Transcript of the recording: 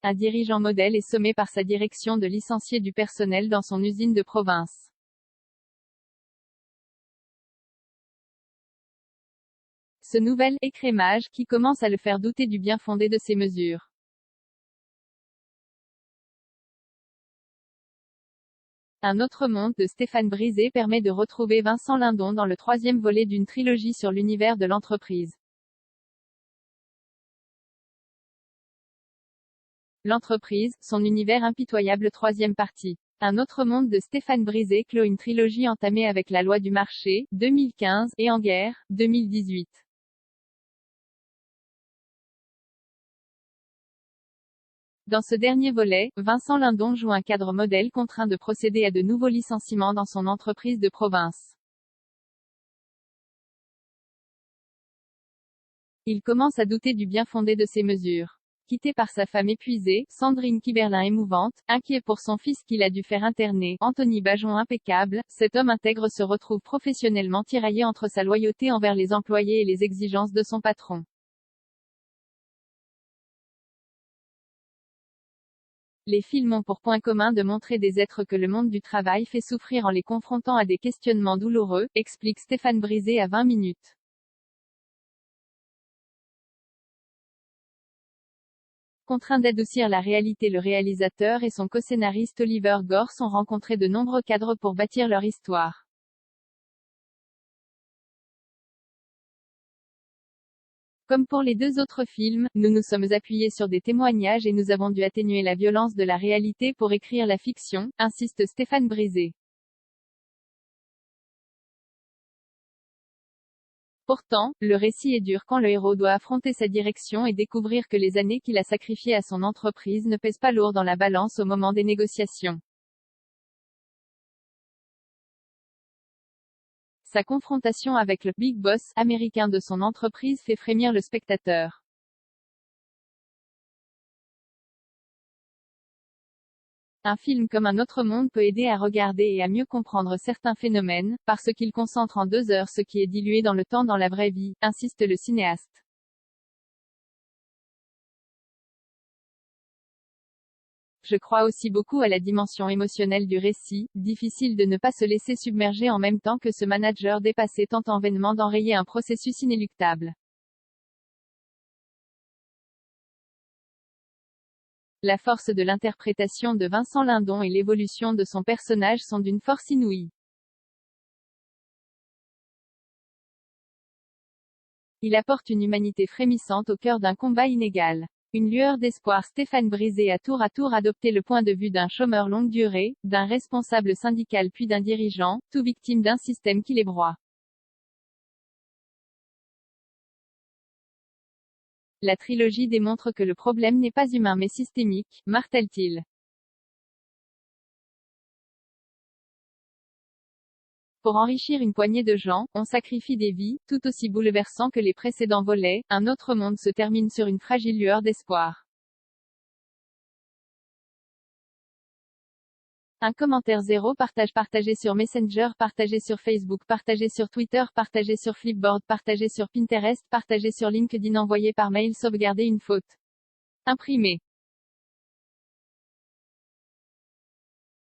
un dirigeant modèle est sommé par sa direction de licencier du personnel dans son usine de province. Ce nouvel écrémage qui commence à le faire douter du bien fondé de ces mesures. Un autre monde de Stéphane Brisé permet de retrouver Vincent Lindon dans le troisième volet d'une trilogie sur l'univers de l'entreprise. L'entreprise, son univers impitoyable, troisième partie. Un autre monde de Stéphane Brisé clôt une trilogie entamée avec La loi du marché, 2015, et En guerre, 2018. Dans ce dernier volet, Vincent Lindon joue un cadre modèle contraint de procéder à de nouveaux licenciements dans son entreprise de province. Il commence à douter du bien fondé de ces mesures. Quitté par sa femme épuisée, Sandrine Kiberlin émouvante, inquiet pour son fils qu'il a dû faire interner, Anthony Bajon impeccable, cet homme intègre se retrouve professionnellement tiraillé entre sa loyauté envers les employés et les exigences de son patron. Les films ont pour point commun de montrer des êtres que le monde du travail fait souffrir en les confrontant à des questionnements douloureux, explique Stéphane Brisé à 20 minutes. Contraint d'adoucir la réalité, le réalisateur et son co-scénariste Oliver Gorse ont rencontré de nombreux cadres pour bâtir leur histoire. Comme pour les deux autres films, nous nous sommes appuyés sur des témoignages et nous avons dû atténuer la violence de la réalité pour écrire la fiction, insiste Stéphane Brisé. Pourtant, le récit est dur quand le héros doit affronter sa direction et découvrir que les années qu'il a sacrifiées à son entreprise ne pèsent pas lourd dans la balance au moment des négociations. Sa confrontation avec le « Big Boss » américain de son entreprise fait frémir le spectateur. Un film comme Un autre monde peut aider à regarder et à mieux comprendre certains phénomènes, parce qu'il concentre en 2 heures ce qui est dilué dans le temps dans la vraie vie, insiste le cinéaste. Je crois aussi beaucoup à la dimension émotionnelle du récit, difficile de ne pas se laisser submerger en même temps que ce manager dépassé tente vainement d'enrayer un processus inéluctable. La force de l'interprétation de Vincent Lindon et l'évolution de son personnage sont d'une force inouïe. Il apporte une humanité frémissante au cœur d'un combat inégal. Une lueur d'espoir. Stéphane Brisé a tour à tour adopté le point de vue d'un chômeur longue durée, d'un responsable syndical puis d'un dirigeant, tout victime d'un système qui les broie. La trilogie démontre que le problème n'est pas humain mais systémique, martèle-t-il. Pour enrichir une poignée de gens, on sacrifie des vies, tout aussi bouleversant que les précédents volets. Un autre monde se termine sur une fragile lueur d'espoir. Un commentaire 0 partage partagé sur Messenger, partagé sur Facebook, partagé sur Twitter, partagé sur Flipboard, partagé sur Pinterest, partagé sur LinkedIn, envoyé par mail, sauvegarder une faute. Imprimé.